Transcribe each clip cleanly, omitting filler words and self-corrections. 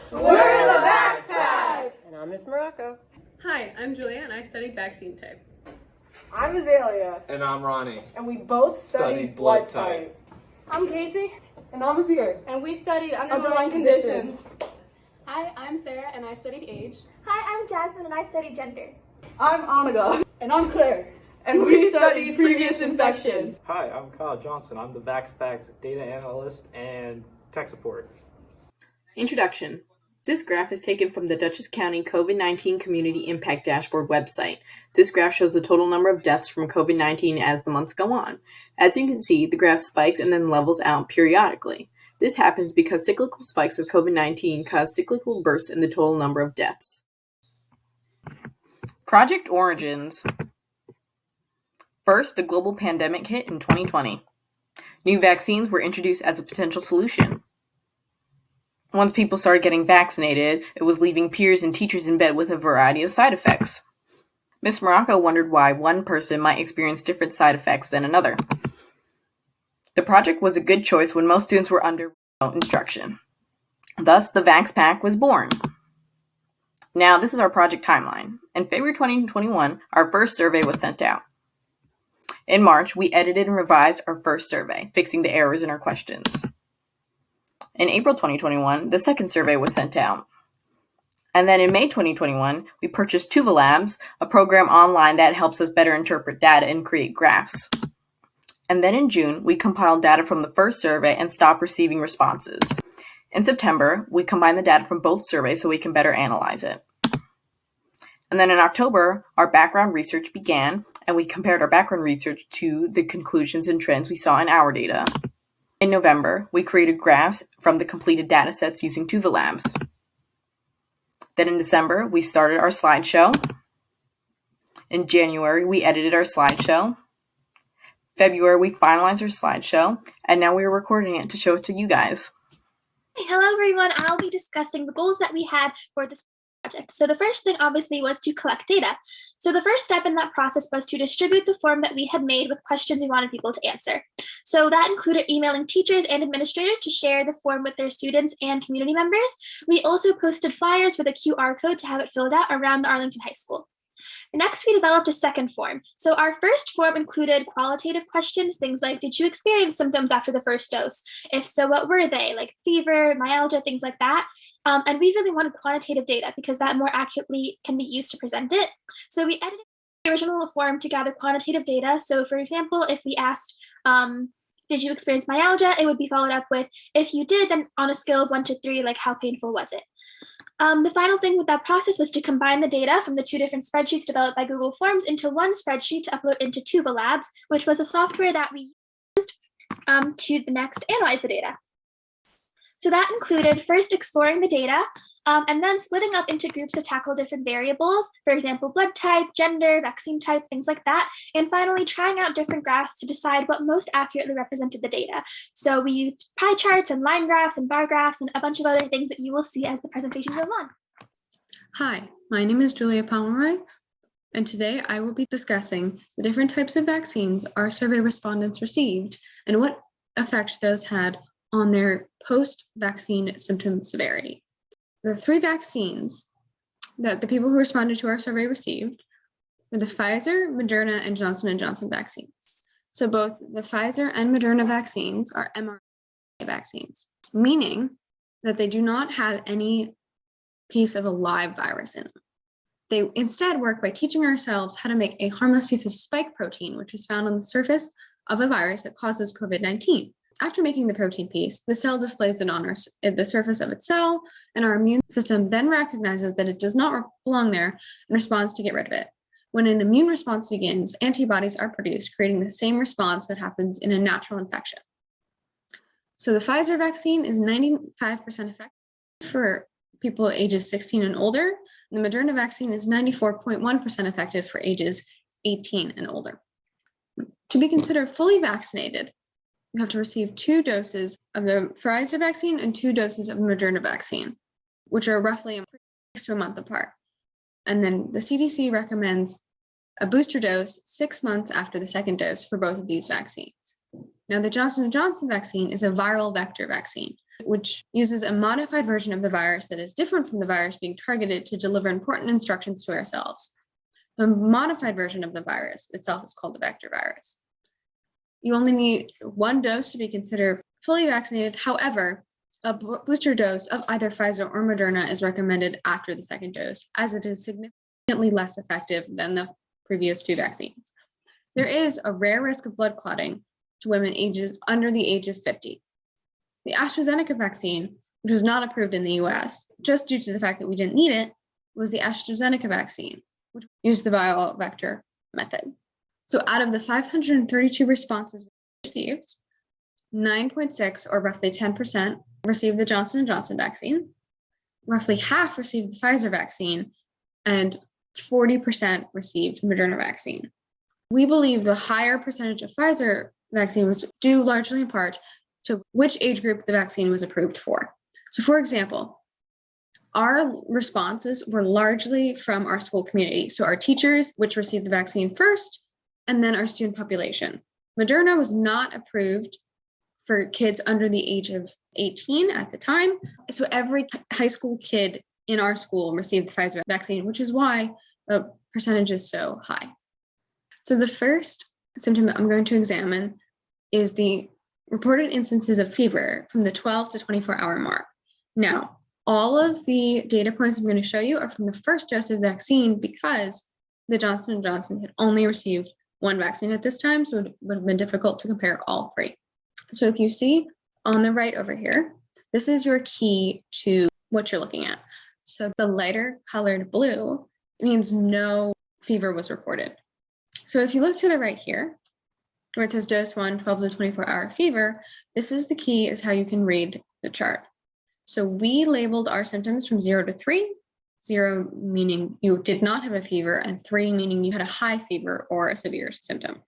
We're the Vax Pack! And I'm Miss Morocco. Hi, I'm Julia and I studied vaccine type. I'm Azalea. And I'm Ronnie. And we both studied blood type. I'm Casey. And I'm Abir. And we studied underlying conditions. Hi, I'm Sarah and I studied age. Hi, I'm Jasmine and I studied gender. I'm Anaga. And I'm Claire. And we studied previous infection. Hi, I'm Kyle Johnson. I'm the VaxPac's data analyst and tech support. Introduction. This graph is taken from the Dutchess County COVID-19 Community Impact Dashboard website. This graph shows the total number of deaths from COVID-19 as the months go on. As you can see, the graph spikes and then levels out periodically. This happens because cyclical spikes of COVID-19 cause cyclical bursts in the total number of deaths. Project Origins. First, the global pandemic hit in 2020. New vaccines were introduced as a potential solution. Once people started getting vaccinated, it was leaving peers and teachers in bed with a variety of side effects. Miss Morocco wondered why one person might experience different side effects than another. The project was a good choice when most students were under remote instruction. Thus, the Vax Pack was born. Now, this is our project timeline. In February 2021, our first survey was sent out. In March, we edited and revised our first survey, fixing the errors in our questions. In April 2021, the second survey was sent out. And then in May 2021, we purchased Tuva Labs, a program online that helps us better interpret data and create graphs. And then in June, we compiled data from the first survey and stopped receiving responses. In September, we combined the data from both surveys so we can better analyze it. And then in October, our background research began, and we compared our background research to the conclusions and trends we saw in our data. In November, we created graphs from the completed datasets using Tuva Labs. Then in December, we started our slideshow. In January, we edited our slideshow. February, we finalized our slideshow, and now we are recording it to show it to you guys. Hello everyone, I'll be discussing the goals that we had for this project. So the first thing obviously was to collect data. So the first step in that process was to distribute the form that we had made with questions we wanted people to answer. So that included emailing teachers and administrators to share the form with their students and community members. We also posted flyers with a QR code to have it filled out around the Arlington High School. Next, we developed a second form. So our first form included qualitative questions, things like, did you experience symptoms after the first dose? If so, what were they? Like fever, myalgia, things like that. And we really wanted quantitative data because that more accurately can be used to present it. So we edited the original form to gather quantitative data. So for example, if we asked, did you experience myalgia? It would be followed up with, if you did, then on a scale of 1 to 3, like how painful was it? The final thing with that process was to combine the data from the two different spreadsheets developed by Google Forms into one spreadsheet to upload into Tuva Labs, which was a software that we used to next analyze the data. So that included first exploring the data and then splitting up into groups to tackle different variables, for example, blood type, gender, vaccine type, things like that. And finally, trying out different graphs to decide what most accurately represented the data. So we used pie charts and line graphs and bar graphs and a bunch of other things that you will see as the presentation goes on. Hi, my name is Julia Pomeroy, and today I will be discussing the different types of vaccines our survey respondents received and what effects those had on their post-vaccine symptom severity. The three vaccines that the people who responded to our survey received were the Pfizer, Moderna, and Johnson & Johnson vaccines. So both the Pfizer and Moderna vaccines are mRNA vaccines, meaning that they do not have any piece of a live virus in them. They instead work by teaching ourselves how to make a harmless piece of spike protein, which is found on the surface of a virus that causes COVID-19. After making the protein piece, the cell displays it on the surface of its cell, and our immune system then recognizes that it does not belong there and responds to get rid of it. When an immune response begins, antibodies are produced, creating the same response that happens in a natural infection. So the Pfizer vaccine is 95% effective for people ages 16 and older. The Moderna vaccine is 94.1% effective for ages 18 and older. To be considered fully vaccinated, you have to receive 2 doses of the Pfizer vaccine and 2 doses of Moderna vaccine, which are roughly 6 to a month apart. And then the CDC recommends a booster dose 6 months after the second dose for both of these vaccines. Now, the Johnson & Johnson vaccine is a viral vector vaccine. which uses a modified version of the virus that is different from the virus being targeted to deliver important instructions to ourselves. The modified version of the virus itself is called the vector virus. You only need one dose to be considered fully vaccinated. However, a booster dose of either Pfizer or Moderna is recommended after the second dose, as it is significantly less effective than the previous two vaccines. There is a rare risk of blood clotting to women ages under the age of 50. The AstraZeneca vaccine, which was not approved in the US, just due to the fact that we didn't need it, was the AstraZeneca vaccine, which used the viral vector method. So out of the 532 responses we received, 9.6, or roughly 10%, received the Johnson & Johnson vaccine, roughly half received the Pfizer vaccine, and 40% received the Moderna vaccine. We believe the higher percentage of Pfizer vaccine was due largely in part to which age group the vaccine was approved for. So for example, our responses were largely from our school community. So our teachers, which received the vaccine first, and then our student population. Moderna was not approved for kids under the age of 18 at the time. So every high school kid in our school received the Pfizer vaccine, which is why the percentage is so high. So the first symptom that I'm going to examine is the reported instances of fever from the 12 to 24-hour mark. Now, all of the data points I'm going to show you are from the first dose of vaccine because the Johnson & Johnson had only received one vaccine at this time, so it would have been difficult to compare all three. So if you see on the right over here, this is your key to what you're looking at. So the lighter colored blue means no fever was reported. So if you look to the right here, where it says dose 1, 12 to 24-hour fever, this is the key, is how you can read the chart. So we labeled our symptoms from 0 to 3, 0 meaning you did not have a fever, and 3 meaning you had a high fever or a severe symptom.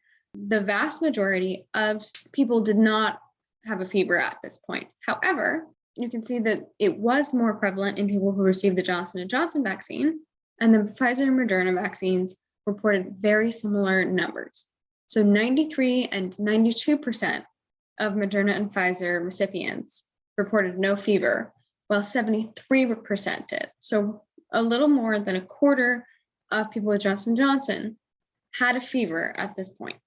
The vast majority of people did not have a fever at this point. However, you can see that it was more prevalent in people who received the Johnson & Johnson vaccine, and the Pfizer and Moderna vaccines reported very similar numbers. So 93 and 92% of Moderna and Pfizer recipients reported no fever, while 73% did. So a little more than a quarter of people with Johnson & Johnson had a fever at this point.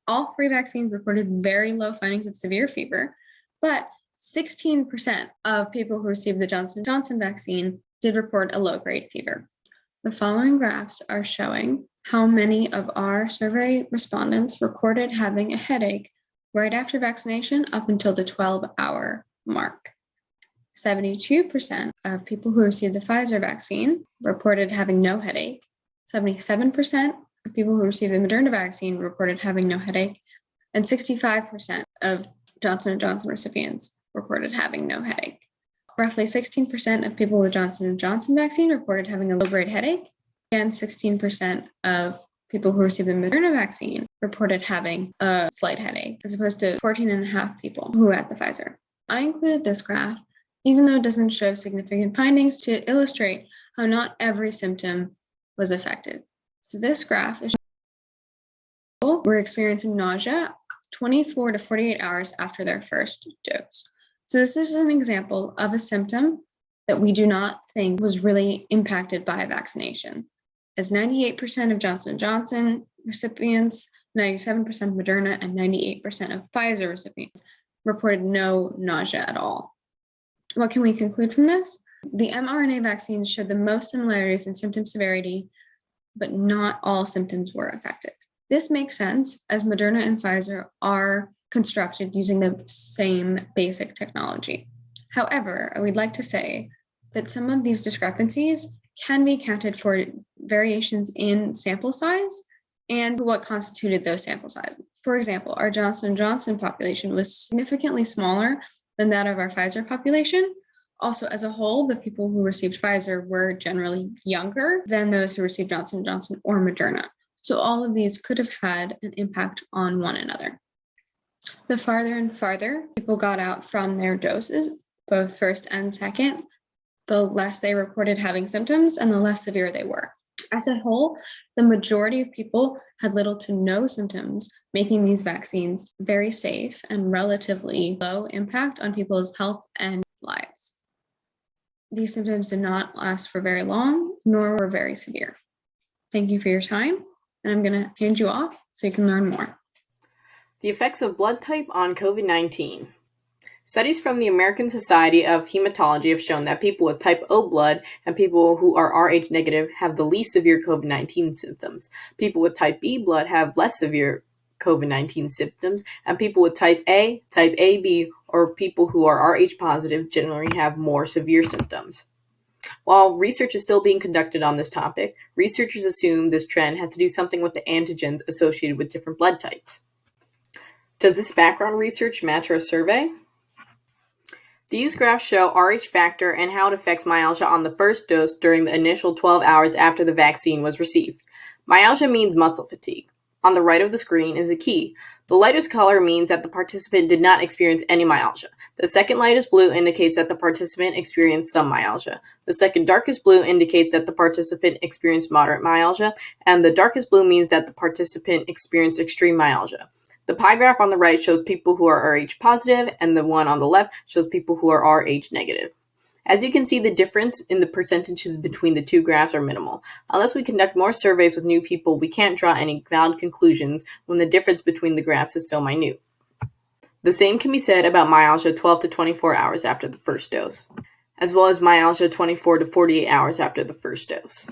All three vaccines reported very low findings of severe fever, but 16% of people who received the Johnson & Johnson vaccine did report a low-grade fever. The following graphs are showing how many of our survey respondents reported having a headache right after vaccination up until the 12-hour mark. 72% of people who received the Pfizer vaccine reported having no headache. 77% of people who received the Moderna vaccine reported having no headache. And 65% of Johnson & Johnson recipients reported having no headache. Roughly 16% of people with Johnson & Johnson vaccine reported having a low-grade headache. And 16% of people who received the Moderna vaccine reported having a slight headache, as opposed to 14.5 people who had the Pfizer. I included this graph, even though it doesn't show significant findings, to illustrate how not every symptom was affected. So this graph is showing people were experiencing nausea 24 to 48 hours after their first dose. So this is an example of a symptom that we do not think was really impacted by vaccination, as 98% of Johnson & Johnson recipients, 97% of Moderna, and 98% of Pfizer recipients reported no nausea at all. What can we conclude from this? The mRNA vaccines showed the most similarities in symptom severity, but not all symptoms were affected. This makes sense, as Moderna and Pfizer are constructed using the same basic technology. However, I would like to say that some of these discrepancies can be accounted for variations in sample size and what constituted those sample sizes. For example, our Johnson & Johnson population was significantly smaller than that of our Pfizer population. Also, as a whole, the people who received Pfizer were generally younger than those who received Johnson & Johnson or Moderna. So all of these could have had an impact on one another. The farther and farther people got out from their doses, both first and second, the less they reported having symptoms and the less severe they were. As a whole, the majority of people had little to no symptoms, making these vaccines very safe and relatively low impact on people's health and lives. These symptoms did not last for very long, nor were very severe. Thank you for your time, and I'm going to hand you off so you can learn more. The effects of blood type on COVID-19. Studies from the American Society of Hematology have shown that people with type O blood and people who are Rh negative have the least severe COVID-19 symptoms. People with type B blood have less severe COVID-19 symptoms, and people with type A, type AB, or people who are Rh positive generally have more severe symptoms. While research is still being conducted on this topic, researchers assume this trend has to do something with the antigens associated with different blood types. Does this background research match our survey? These graphs show Rh factor and how it affects myalgia on the first dose during the initial 12 hours after the vaccine was received. Myalgia means muscle fatigue. On the right of the screen is a key. The lightest color means that the participant did not experience any myalgia. The second lightest blue indicates that the participant experienced some myalgia. The second darkest blue indicates that the participant experienced moderate myalgia, and the darkest blue means that the participant experienced extreme myalgia. The pie graph on the right shows people who are Rh positive, and the one on the left shows people who are Rh negative. As you can see, the difference in the percentages between the two graphs are minimal. Unless we conduct more surveys with new people, we can't draw any valid conclusions when the difference between the graphs is so minute. The same can be said about myalgia 12 to 24 hours after the first dose, as well as myalgia 24 to 48 hours after the first dose.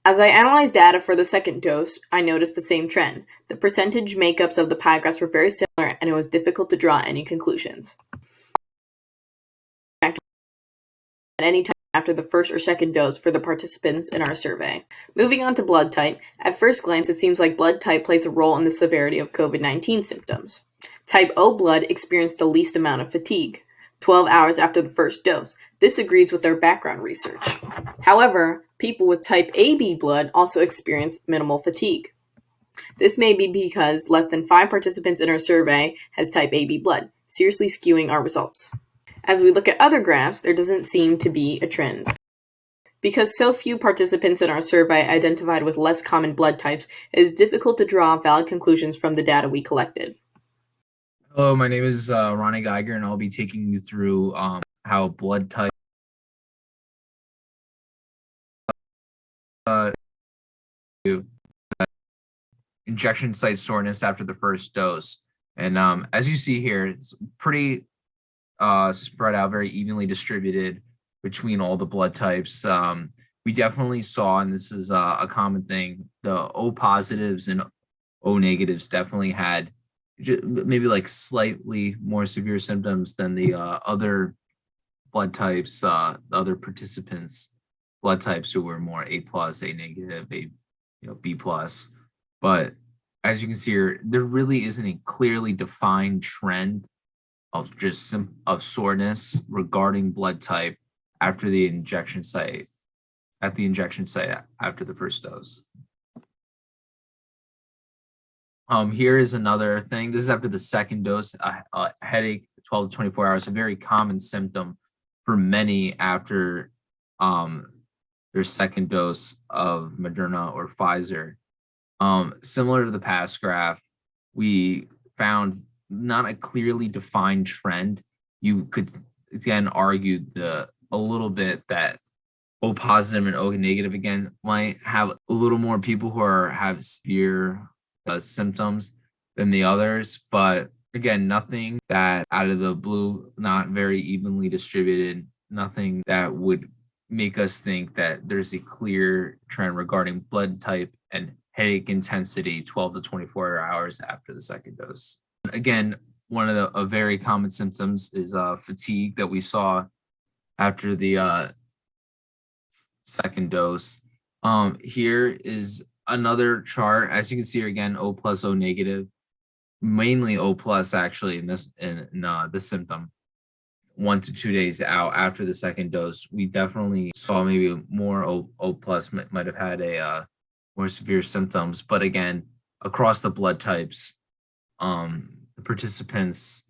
As I analyzed data for the second dose, I noticed the same trend. The percentage makeups of the pie graphs were very similar, and it was difficult to draw any conclusions at any time after the first or second dose for the participants in our survey. Moving on to blood type, at first glance it seems like blood type plays a role in the severity of COVID-19 symptoms. Type O blood experienced the least amount of fatigue, 12 hours after the first dose. This agrees with our background research. However, people with type AB blood also experienced minimal fatigue. This may be because less than 5 participants in our survey has type AB blood, seriously skewing our results. As we look at other graphs, there doesn't seem to be a trend. Because so few participants in our survey identified with less common blood types, it is difficult to draw valid conclusions from the data we collected. Hello, my name is Ronnie Geiger, and I'll be taking you through how blood type injection site soreness after the first dose. And as you see here, it's pretty spread out, very evenly distributed between all the blood types. We definitely saw, and this is a common thing, the O positives and O negatives definitely had maybe like slightly more severe symptoms than the other blood types, the other participants' blood types who were more A plus, A negative, B plus. But as you can see here, there really isn't a clearly defined trend of just of soreness regarding blood type after the injection site, after the first dose. Here is another thing. This is after the second dose, a headache, 12 to 24 hours, a very common symptom for many after their second dose of Moderna or Pfizer. Similar to the past graph, we found not a clearly defined trend. You could again argue a little bit that O positive and O negative again might have a little more people who have severe symptoms than the others, but again, nothing that out of the blue, not very evenly distributed, nothing that would make us think that there's a clear trend regarding blood type and headache intensity 12 to 24 hours after the second dose. Again, one of the very common symptoms is fatigue that we saw after the second dose. Here is another chart. As you can see here again, O plus, O negative, mainly O plus actually in this symptom. 1 to 2 days out after the second dose, we definitely saw maybe more O plus might have had a more severe symptoms. But again, across the blood types, the participants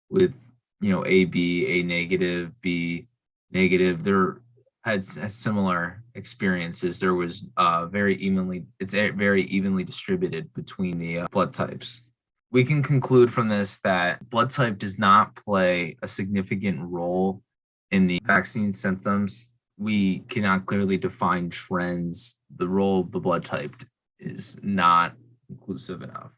with AB, A negative, B negative, they're had similar experiences. There was very evenly distributed between the blood types. We can conclude from this that blood type does not play a significant role in the vaccine symptoms, we cannot clearly define trends. The role of the blood type is not inclusive enough.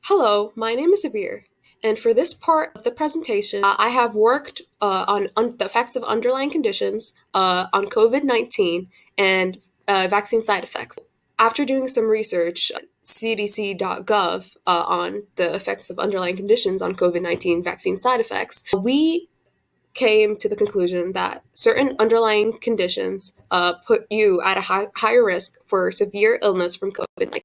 Hello, my name is Abir, and for this part of the presentation, I have worked on the effects of underlying conditions on COVID-19 and vaccine side effects. After doing some research, cdc.gov on the effects of underlying conditions on COVID-19 vaccine side effects, we came to the conclusion that certain underlying conditions put you at a higher risk for severe illness from COVID-19.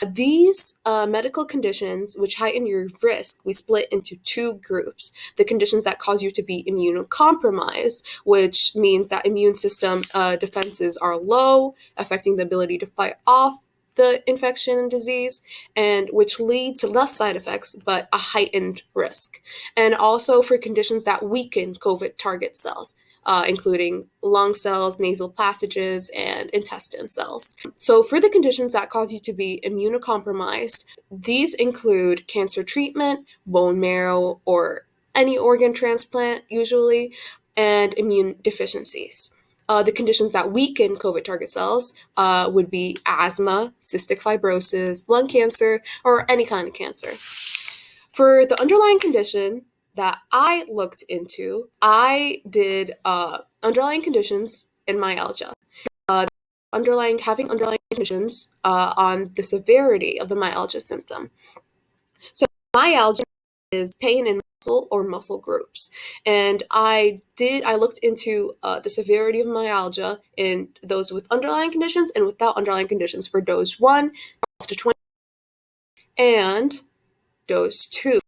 These medical conditions, which heighten your risk, we split into two groups. The conditions that cause you to be immunocompromised, which means that immune system defenses are low, affecting the ability to fight off the infection and disease, and which lead to less side effects but a heightened risk. And also for conditions that weaken COVID target cells, including lung cells, nasal passages, and intestine cells. So for the conditions that cause you to be immunocompromised, these include cancer treatment, bone marrow, or any organ transplant usually, and immune deficiencies. The conditions that weaken COVID target cells would be asthma, cystic fibrosis, lung cancer, or any kind of cancer. For the underlying condition that I looked into, I did underlying conditions in myalgia. Having underlying conditions on the severity of the myalgia symptom. So myalgia is pain in muscle or muscle groups. And I looked into the severity of myalgia in those with underlying conditions and without underlying conditions for dose 1 up to 20 and dose 2.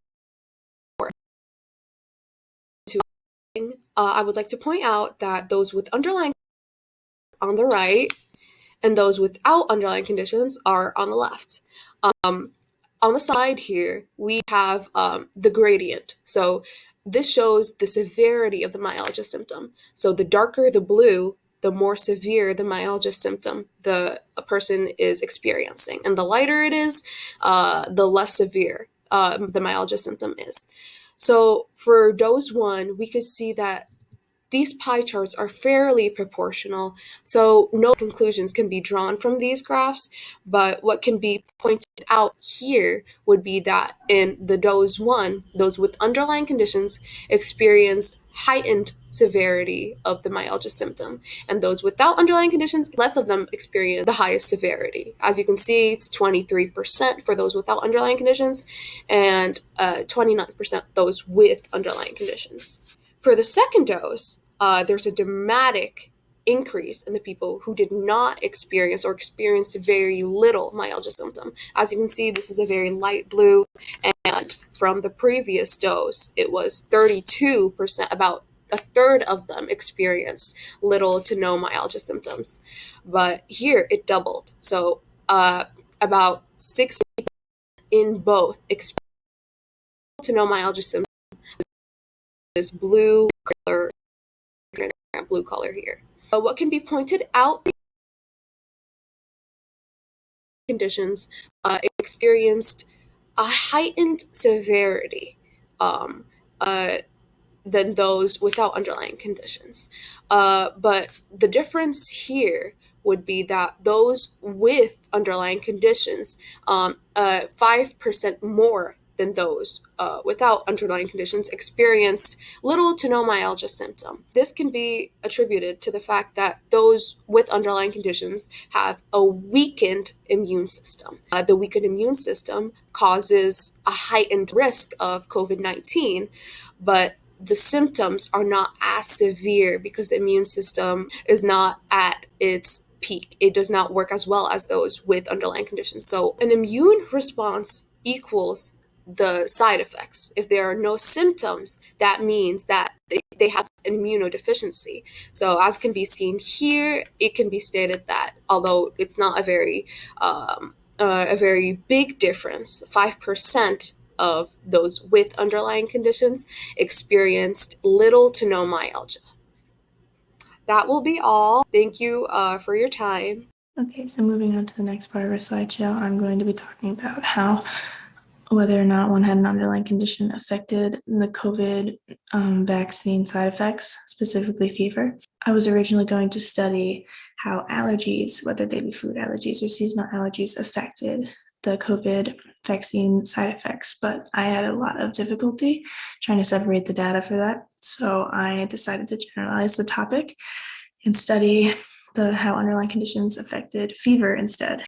I would like to point out that those with underlying on the right and those without underlying conditions are on the left. On the side here, we have the gradient. So this shows the severity of the myalgia symptom. So the darker the blue, the more severe the myalgia symptom a person is experiencing. And the lighter it is, the less severe the myalgia symptom is. So for dose 1, we could see that these pie charts are fairly proportional, so no conclusions can be drawn from these graphs, but what can be pointed out here would be that in the dose 1, those with underlying conditions experienced heightened severity of the myalgia symptom, and those without underlying conditions, less of them experienced the highest severity. As you can see, it's 23% for those without underlying conditions, and 29% those with underlying conditions. For the second dose, there's a dramatic increase in the people who did not experience or experienced very little myalgia symptom. As you can see, this is a very light blue, and from the previous dose, it was 32%, about a third of them experienced little to no myalgia symptoms. But here it doubled. So about 60% in both experienced to no myalgia symptoms. This blue color here. What can be pointed out conditions experienced a heightened severity than those without underlying conditions. But the difference here would be that those with underlying conditions, 5% more than those without underlying conditions experienced little to no myalgia symptom. This can be attributed to the fact that those with underlying conditions have a weakened immune system. The weakened immune system causes a heightened risk of COVID-19, but the symptoms are not as severe because the immune system is not at its peak. It does not work as well as those with underlying conditions. So an immune response equals the side effects. If there are no symptoms, that means that they have an immunodeficiency. So as can be seen here, it can be stated that although it's not a very big difference, 5% of those with underlying conditions experienced little to no myalgia. That will be all. Thank you for your time. Okay, so moving on to the next part of our slideshow, I'm going to be talking about how whether or not one had an underlying condition affected the COVID vaccine side effects, specifically fever. I was originally going to study how allergies, whether they be food allergies or seasonal allergies, affected the COVID vaccine side effects, but I had a lot of difficulty trying to separate the data for that. So I decided to generalize the topic and study how underlying conditions affected fever instead.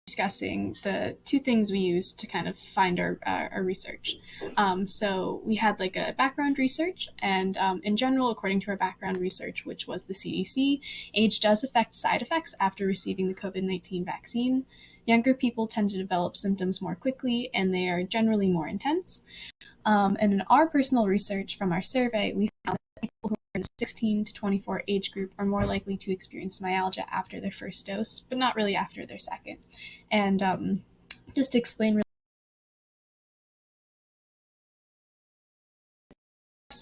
Discussing the two things we used to kind of find our research. So we had like a background research, and in general, according to our background research, which was the CDC, age does affect side effects after receiving the COVID-19 vaccine. Younger people tend to develop symptoms more quickly, and they are generally more intense. And in our personal research from our survey, we found that people who are in the 16 to 24 age group are more likely to experience myalgia after their first dose, but not really after their second. And just to explain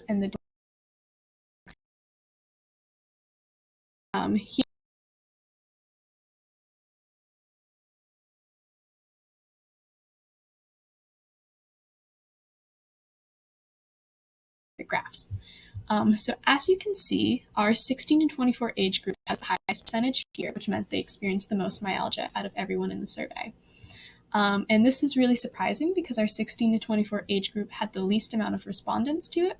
and the graphs. So as you can see, our 16 to 24 age group has the highest percentage here, which meant they experienced the most myalgia out of everyone in the survey. And this is really surprising because our 16 to 24 age group had the least amount of respondents to it.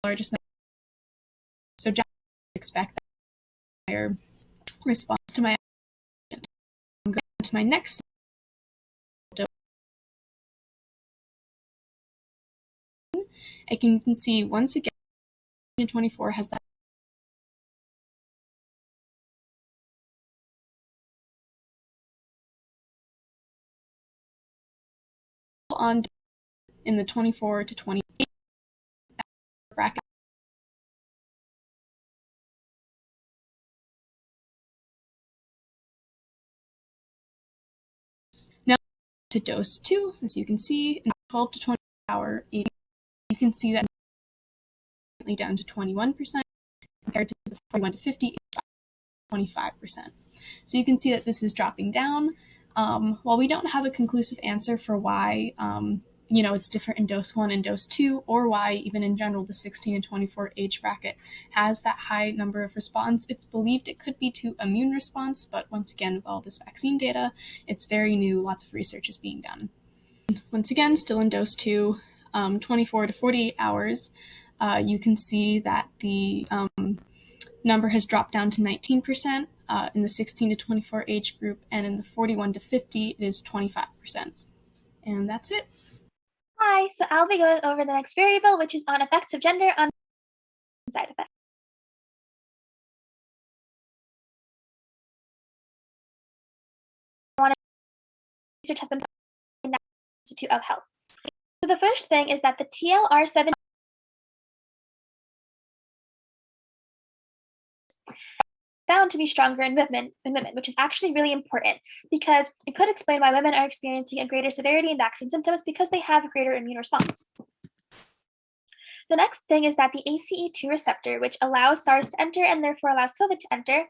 Largest number. So just expect that higher response to my. I'm going to my next slide. You can see once again, 24 has that on in the 24 to 28 bracket. Now to dose 2, as you can see, in the 12 to 24 hour age, you can see that down to 21% compared to the 41 to 50 age, 25%. So you can see that this is dropping down. While we don't have a conclusive answer for why it's different in dose 1 and dose 2, or why even in general the 16 and 24 age bracket has that high number of response, it's believed it could be to immune response, but once again, with all this vaccine data, it's very new, lots of research is being done. Once again, still in dose 2, 24 to 48 hours, you can see that the number has dropped down to 19% in the 16 to 24 age group, and in the 41 to 50, it is 25%. And that's it. Hi, so I'll be going over the next variable, which is on effects of gender on side effects. Research has been done in the Institute of Health. So the first thing is that the TLR7 found to be stronger in women, which is actually really important because it could explain why women are experiencing a greater severity in vaccine symptoms because they have a greater immune response. The next thing is that the ACE2 receptor, which allows SARS to enter and therefore allows COVID to enter,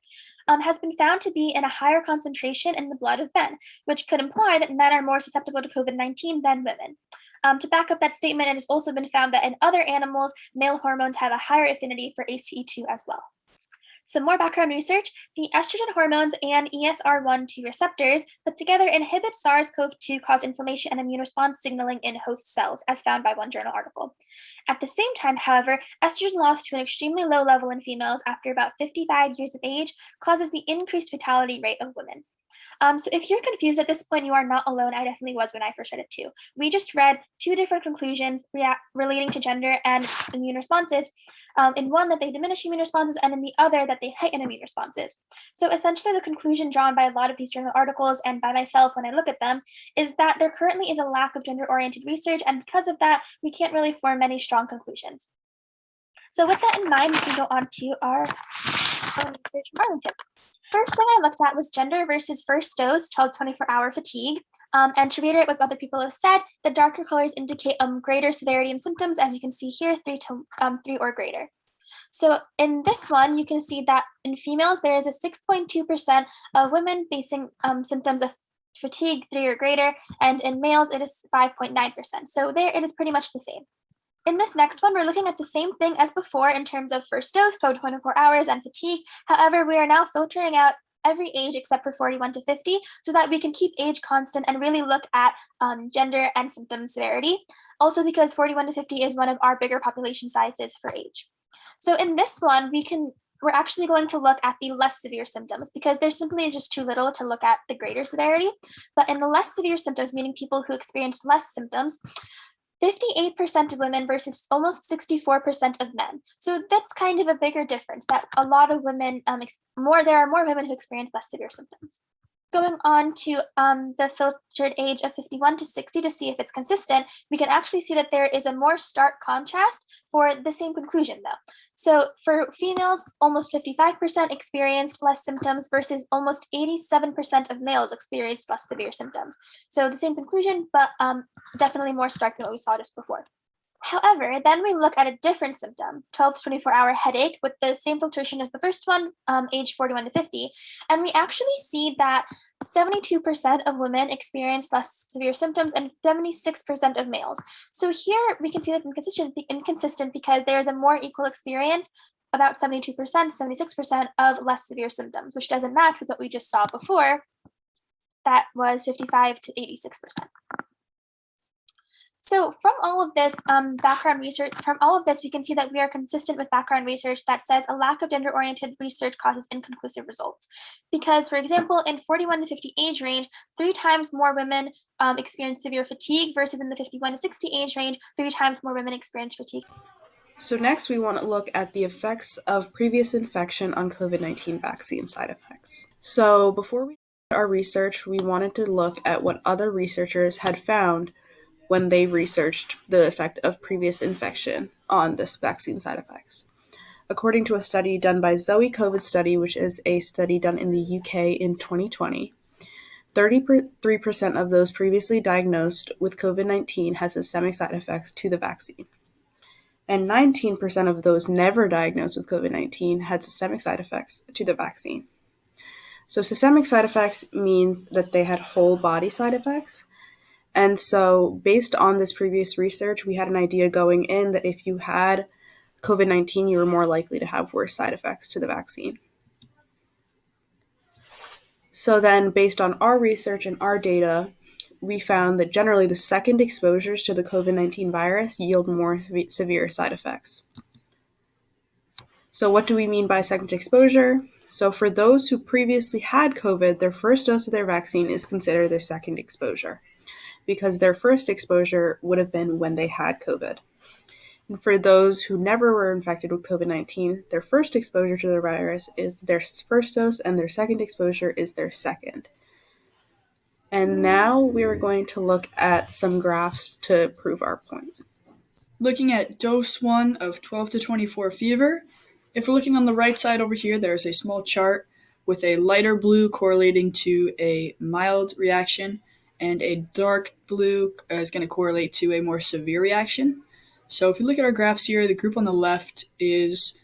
has been found to be in a higher concentration in the blood of men, which could imply that men are more susceptible to COVID-19 than women. To back up that statement, it has also been found that in other animals, male hormones have a higher affinity for ACE2 as well. Some more background research, the estrogen hormones and ESR1/2 receptors put together inhibit SARS-CoV-2 cause inflammation and immune response signaling in host cells, as found by one journal article. At the same time, however, estrogen loss to an extremely low level in females after about 55 years of age causes the increased fatality rate of women. So if you're confused at this point, you are not alone. I definitely was when I first read it too. We just read two different conclusions relating to gender and immune responses. In one that they diminish immune responses and in the other that they heighten immune responses. So essentially the conclusion drawn by a lot of these journal articles and by myself when I look at them is that there currently is a lack of gender-oriented research, and because of that, we can't really form many strong conclusions. So with that in mind, we can go on to our research from Arlington. First thing I looked at was gender versus first dose 12 to 24-hour fatigue. And to reiterate what other people have said, the darker colors indicate greater severity and symptoms, as you can see here, 3 or greater. So in this one, you can see that in females, there is a 6.2% of women facing symptoms of fatigue 3 or greater, and in males, it is 5.9%. So there it is pretty much the same. In this next one, we're looking at the same thing as before in terms of first dose, 12 to 24 hours, and fatigue. However, we are now filtering out every age except for 41 to 50 so that we can keep age constant and really look at gender and symptom severity. Also because 41 to 50 is one of our bigger population sizes for age. So in this one, we're actually going to look at the less severe symptoms because there simply is just too little to look at the greater severity. But in the less severe symptoms, meaning people who experienced less symptoms, 58% of women versus almost 64% of men. So that's kind of a bigger difference that a lot of women, there are more women who experience less severe symptoms. Going on to the filtered age of 51 to 60 to see if it's consistent, we can actually see that there is a more stark contrast for the same conclusion though. So for females, almost 55% experienced less symptoms versus almost 87% of males experienced less severe symptoms. So the same conclusion, but definitely more stark than what we saw just before. However, then we look at a different symptom, 12 to 24-hour headache with the same filtration as the first one, age 41 to 50. And we actually see that 72% of women experience less severe symptoms and 76% of males. So here we can see that inconsistent because there is a more equal experience, about 72%, 76% of less severe symptoms, which doesn't match with what we just saw before. That was 55 to 86%. So from all of this background research, we can see that we are consistent with background research that says a lack of gender-oriented research causes inconclusive results. Because, for example, in 41 to 50 age range, 3 times more women experience severe fatigue versus in the 51 to 60 age range, 3 times more women experience fatigue. So next we want to look at the effects of previous infection on COVID-19 vaccine side effects. So before we did our research, we wanted to look at what other researchers had found when they researched the effect of previous infection on this vaccine side effects. According to a study done by Zoe COVID Study, which is a study done in the UK in 2020, 33% of those previously diagnosed with COVID-19 has systemic side effects to the vaccine. And 19% of those never diagnosed with COVID-19 had systemic side effects to the vaccine. So systemic side effects means that they had whole body side effects. And so based on this previous research, we had an idea going in that if you had COVID-19, you were more likely to have worse side effects to the vaccine. So then, based on our research and our data, we found that generally the second exposures to the COVID-19 virus yield more severe side effects. So what do we mean by second exposure? So for those who previously had COVID, their first dose of their vaccine is considered their second exposure, because their first exposure would have been when they had COVID. And for those who never were infected with COVID-19, their first exposure to the virus is their first dose, and their second exposure is their second. And now we are going to look at some graphs to prove our point. Looking at dose 1 of 12 to 24 fever, if we're looking on the right side over here, there's a small chart with a lighter blue correlating to a mild reaction, and a dark blue is going to correlate to a more severe reaction. So if you look at our graphs here, the group on the left is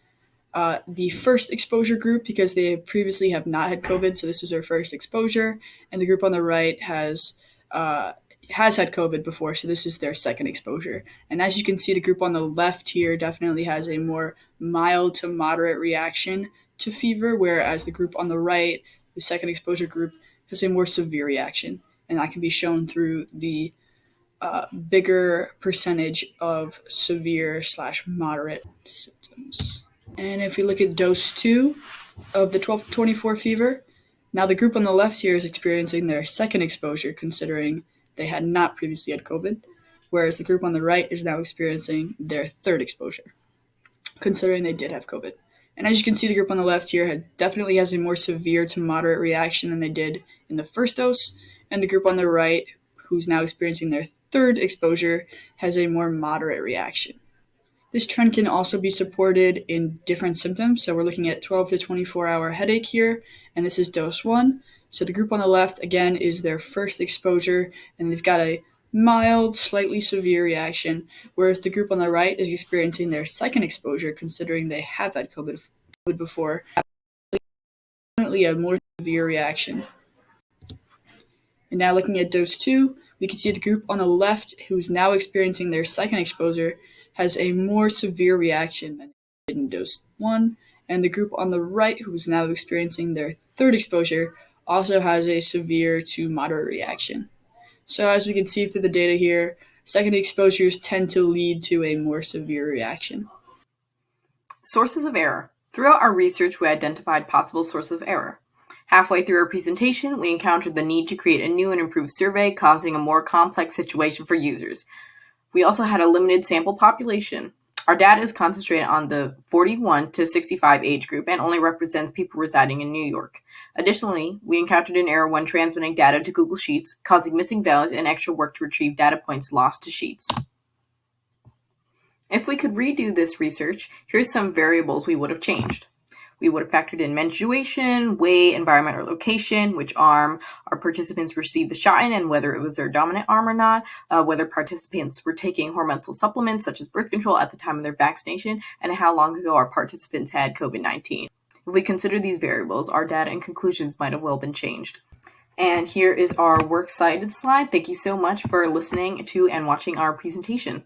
the first exposure group because they previously have not had COVID, so this is their first exposure. And the group on the right has had COVID before, so this is their second exposure. And as you can see, the group on the left here definitely has a more mild to moderate reaction to fever, whereas the group on the right, the second exposure group, has a more severe reaction. And that can be shown through the bigger percentage of severe/moderate symptoms. And if we look at dose 2 of the 12 to 24 fever, now the group on the left here is experiencing their second exposure, considering they had not previously had COVID, whereas the group on the right is now experiencing their third exposure, considering they did have COVID. And as you can see, the group on the left here definitely has a more severe to moderate reaction than they did in the first dose, and the group on the right, who's now experiencing their third exposure, has a more moderate reaction. This trend can also be supported in different symptoms. So we're looking at 12 to 24-hour headache here, and this is dose 1. So the group on the left, again, is their first exposure, and they've got a mild, slightly severe reaction, whereas the group on the right is experiencing their second exposure, considering they have had COVID before, definitely a more severe reaction. And now looking at dose 2, we can see the group on the left, who's now experiencing their second exposure, has a more severe reaction than they did in dose 1, and the group on the right, who's now experiencing their third exposure, also has a severe to moderate reaction. So as we can see through the data here, second exposures tend to lead to a more severe reaction. Sources of error. Throughout our research, we identified possible sources of error. Halfway through our presentation, we encountered the need to create a new and improved survey, causing a more complex situation for users. We also had a limited sample population. Our data is concentrated on the 41 to 65 age group and only represents people residing in New York. Additionally, we encountered an error when transmitting data to Google Sheets, causing missing values and extra work to retrieve data points lost to Sheets. If we could redo this research, here's some variables we would have changed. We would have factored in menstruation, weight, environment, or location, which arm our participants received the shot in, and whether it was their dominant arm or not, whether participants were taking hormonal supplements such as birth control at the time of their vaccination, and how long ago our participants had COVID-19. If we consider these variables, our data and conclusions might have well been changed. And here is our works cited slide. Thank you so much for listening to and watching our presentation.